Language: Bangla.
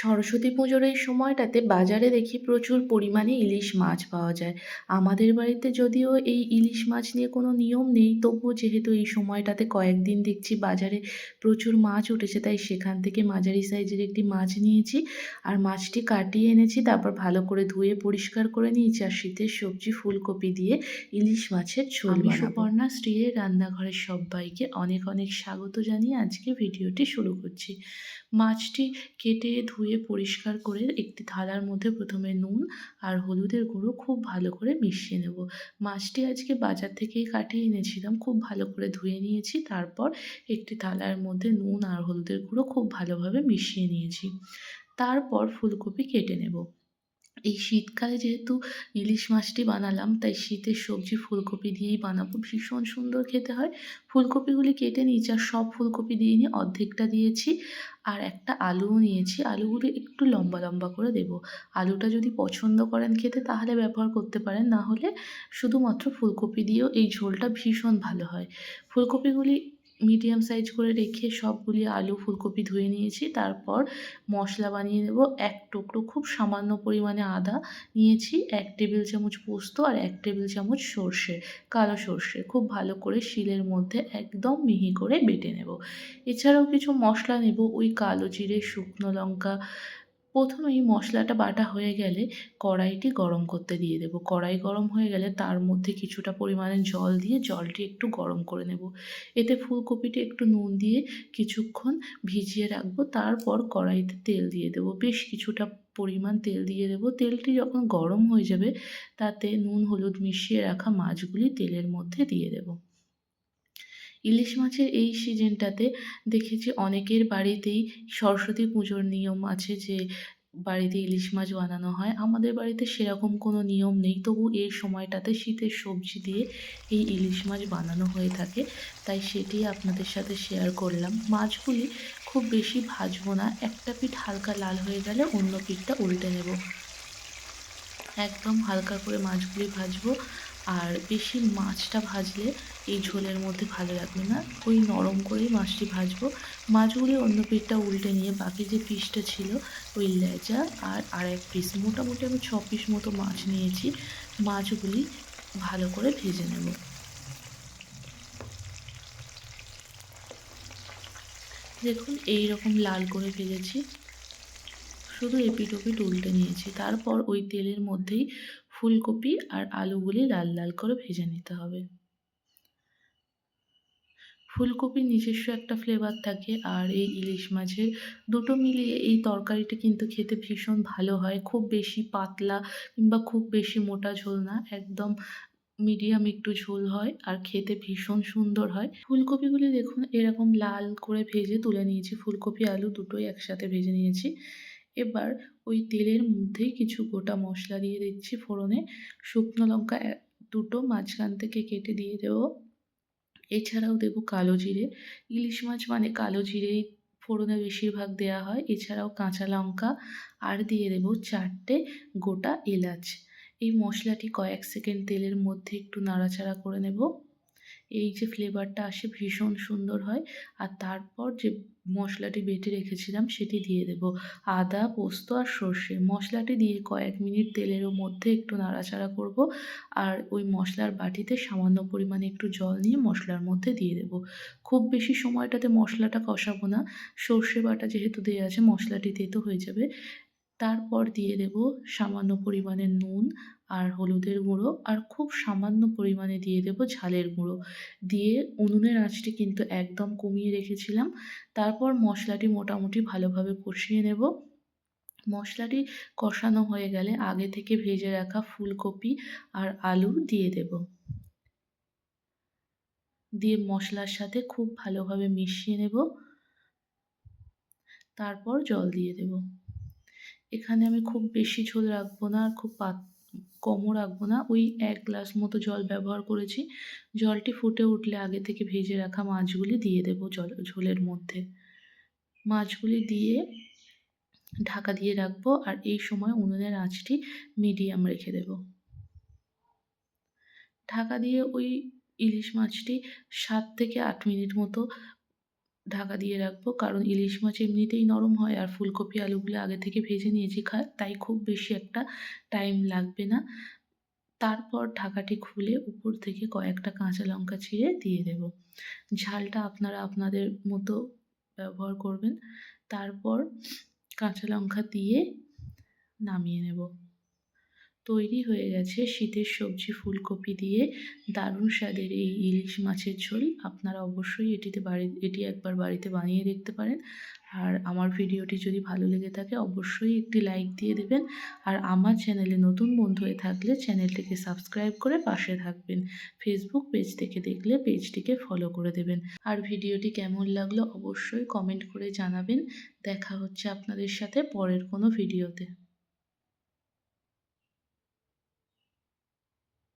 সরস্বতী পুজোর এই সময়টাতে বাজারে দেখি প্রচুর পরিমাণে ইলিশ মাছ পাওয়া যায়। আমাদের বাড়িতে যদিও এই ইলিশ মাছ নিয়ে কোনো নিয়ম নেই, তবুও যেহেতু এই সময়টাতে কয়েকদিন দেখছি বাজারে প্রচুর মাছ উঠেছে, তাই সেখান থেকে মাঝারি সাইজের একটি মাছ নিয়েছি। আর মাছটি কাটিয়ে এনেছি, তারপর ভালো করে ধুয়ে পরিষ্কার করে নিয়েছি। আর শীতের সবজি ফুলকপি দিয়ে ইলিশ মাছের ঝোল বানাবো। সুপর্ণা স্ত্রীর রান্নাঘরের সব্বাইকে অনেক অনেক স্বাগত জানিয়ে আজকে ভিডিওটি শুরু করছি। মাছটি কেটে ধুয়ে পরিষ্কার করে একটি থালার মধ্যে প্রথমে নুন আর হলুদের গুঁড়ো খুব ভালো করে মিশিয়ে নেব। মাছটি আজকে বাজার থেকেই কাটিয়ে এনেছিলাম, খুব ভালো করে ধুয়ে নিয়েছি। তারপর একটি থালার মধ্যে নুন আর হলুদের গুঁড়ো খুব ভালোভাবে মিশিয়ে নিয়েছি। তারপর ফুলকপি কেটে নেব। এই শীতকালে যেহেতু ইলিশ মাছটি বানালাম, তাই শীতের সবজি ফুলকপি দিয়েই বানাবো। ভীষণ সুন্দর খেতে হয়। ফুলকপিগুলি কেটে নিয়েছি, আর সব ফুলকপি দিইনি, অর্ধেকটা দিয়েছি। আর একটা আলুও নিয়েছি। আলুগুলো একটু লম্বা লম্বা করে দেবো। আলুটা যদি পছন্দ করেন খেতে তাহলে ব্যবহার করতে পারেন, না হলে শুধুমাত্র ফুলকপি দিয়েও এই ঝোলটা ভীষণ ভালো হয়। ফুলকপিগুলি মিডিয়াম সাইজ করে রেখে সবগুলি আলু ফুলকপি ধুয়ে নিয়েছি। তারপর মশলা বানিয়ে নেব। এক টুকরো খুব সামান্য পরিমাণে আদা নিয়েছি, 1 টেবিল চামচ পোস্ত আর 1 টেবিল চামচ সর্ষে, কালো সর্ষে খুব ভালো করে শিলের মধ্যে একদম মিহি করে বেটে নেব। এছাড়াও কিছু মশলা নেব, ওই কালো জিরে, শুকনো লঙ্কা। প্রথমেই মশলাটা বাটা হয়ে গেলে কড়াইটি গরম করতে দিয়ে দেবো। কড়াই গরম হয়ে গেলে তার মধ্যে কিছুটা পরিমাণে জল দিয়ে জলটি একটু গরম করে নেব। এতে ফুলকপিটি একটু নুন দিয়ে কিছুক্ষণ ভিজিয়ে রাখবো। তারপর কড়াইতে তেল দিয়ে দেবো, বেশ কিছুটা পরিমাণ তেল দিয়ে দেবো। তেলটি যখন গরম হয়ে যাবে, তাতে নুন হলুদ মিশিয়ে রাখা মাছগুলি তেলের মধ্যে দিয়ে দেবো। ইলিশ মাছের এই সিজনটাতে দেখেছি অনেকের বাড়িতেই সরস্বতী পুজোর নিয়ম আছে যে বাড়িতে ইলিশ মাছ বানানো হয়। আমাদের বাড়িতে সেরকম কোনো নিয়ম নেই, তবু এই সময়টাতে শীতের সবজি দিয়ে এই ইলিশ মাছ বানানো হয়ে থাকে, তাই সেটি আপনাদের সাথে শেয়ার করলাম। মাছগুলি খুব বেশি ভাজবো না, একটা পিঠ হালকা লাল হয়ে গেলে অন্য পিঠটা উল্টে নেব। একদম হালকা করে মাছগুলি ভাজবো। আর বেশি মাছটা ভাজলে এই ঝোলের মধ্যে ভালো লাগবে না, ওই নরম করেই মাছটি ভাজবো। মাছগুলি অন্য পিঠটা উল্টে নিয়ে বাকি যে পিসটা ছিল, ওই লেজা আর আরেক পিস, মোটামুটি আমি 6 পিস মতো মাছ নিয়েছি। মাছগুলি ভালো করে ভেজে নেব। দেখুন এই রকম লাল করে ভেজেছি, শুধু এপিঠ ওপিঠ উল্টে নিয়েছি। তারপর ওই তেলের মধ্যেই ফুলকপি আর আলুগুলি লাল লাল করে ভেজে নিতে হবে। ফুলকপির নিজস্ব একটা ফ্লেভার থাকে, আর এই ইলিশ মাছের, দুটো মিলিয়ে এই তরকারিটা কিন্তু খেতে ভীষণ ভালো হয়। খুব বেশি পাতলা কিংবা খুব বেশি মোটা ঝোল না, একদম মিডিয়াম একটু ঝোল হয়, আর খেতে ভীষণ সুন্দর হয়। ফুলকপিগুলি দেখুন এরকম লাল করে ভেজে তুলে নিয়েছি। ফুলকপি আলু দুটোই একসাথে ভেজে নিয়েছি। এবার ওই তেলের মধ্যেই কিছু গোটা মশলা দিয়ে দিচ্ছি ফোড়নে। শুকনো লঙ্কা দুটো মাঝখান থেকে কেটে দিয়ে দেবো। এছাড়াও দেবো কালো জিরে। ইলিশ মাছ মানে কালো জিরেই ফোড়নে বেশিরভাগ দেওয়া হয়। এছাড়াও কাঁচা লঙ্কা, আর দিয়ে দেবো 4টে গোটা এলাচ। এই মশলাটি কয়েক সেকেন্ড তেলের মধ্যে একটু নাড়াচাড়া করে নেব। এই যে ফ্লেভারটা আসে ভীষণ সুন্দর হয়। আর তারপর যে মশলাটি বেটে রেখেছিলাম সেটি দিয়ে দেব। আদা, পোস্ত আর সর্ষে মশলাটি দিয়ে কয়েক মিনিট তেলের মধ্যে একটু নাড়াচাড়া করব। আর ওই মশলার বাটিতে সামান্য পরিমাণে একটু জল নিয়ে মশলার মধ্যে দিয়ে দেব। খুব বেশি সময়টাতে মশলাটা কষাবো না, সর্ষে বাটা যেহেতু দেওয়া আছে মশলাটি তেতো হয়ে যাবে। তারপর দিয়ে দেব সামান্য পরিমাণে নুন আর হলুদের গুঁড়ো, আর খুব সামান্য পরিমাণে দিয়ে দেব ঝালের গুঁড়ো। দিয়ে উনুনের আঁচটি কিন্তু একদম কমিয়ে রেখেছিলাম। তারপর মশলাটি মোটামুটি ভালোভাবে কষিয়ে নেব। মশলাটি কষানো হয়ে গেলে আগে থেকে ভেজে রাখা ফুলকপি আর আলু দিয়ে দেব। দিয়ে মশলার সাথে খুব ভালোভাবে মিশিয়ে নেব। তারপর জল দিয়ে দেব। এখানে আমি খুব বেশি ঝোল রাখবো না, আর খুব কমও রাখবো না, ওই 1 গ্লাস মতো জল ব্যবহার করেছি। জলটি ফুটে উঠলে আগে থেকে ভেজে রাখা মাছগুলি দিয়ে দেবো ঝোলের মধ্যে। মাছগুলি দিয়ে ঢাকা দিয়ে রাখবো, আর এই সময় উনুনের আঁচটি মিডিয়াম রেখে দেব। ঢাকা দিয়ে ওই ইলিশ মাছটি 7 থেকে 8 মিনিট মতো ঢাকা দিয়ে রাখবো, কারণ ইলিশ মাছ এমনিতেই নরম হয় আর ফুলকপি আলুগুলো আগে থেকে ভেজে নিয়েছি, তাই খুব বেশি একটা টাইম লাগবে না। তারপর ঢাকাটি খুলে উপর থেকে কয়েকটা কাঁচা লঙ্কা চিড়ে দিয়ে দেব। ঝালটা আপনারা আপনাদের মতো ব্যবহার করবেন। তারপর কাঁচা লঙ্কা দিয়ে নামিয়ে নেব। তৈরি হয়ে গেছে শীতের সবজি ফুলকপি দিয়ে দারুণ স্বাদের এই ইলিশ মাছের ঝোল। আপনারা অবশ্যই এটি একবার বাড়িতে বানিয়ে দেখতে পারেন। আর আমার ভিডিওটি যদি ভালো লেগে থাকে অবশ্যই একটি লাইক দিয়ে দেবেন। আর আমার চ্যানেলে নতুন বন্ধু হয়ে থাকলে চ্যানেলটিকে সাবস্ক্রাইব করে পাশে থাকবেন। ফেসবুক পেজ থেকে দেখলে পেজটিকে ফলো করে দেবেন। আর ভিডিওটি কেমন লাগলো অবশ্যই কমেন্ট করে জানাবেন। দেখা হচ্ছে আপনাদের সাথে পরের কোনো ভিডিওতে।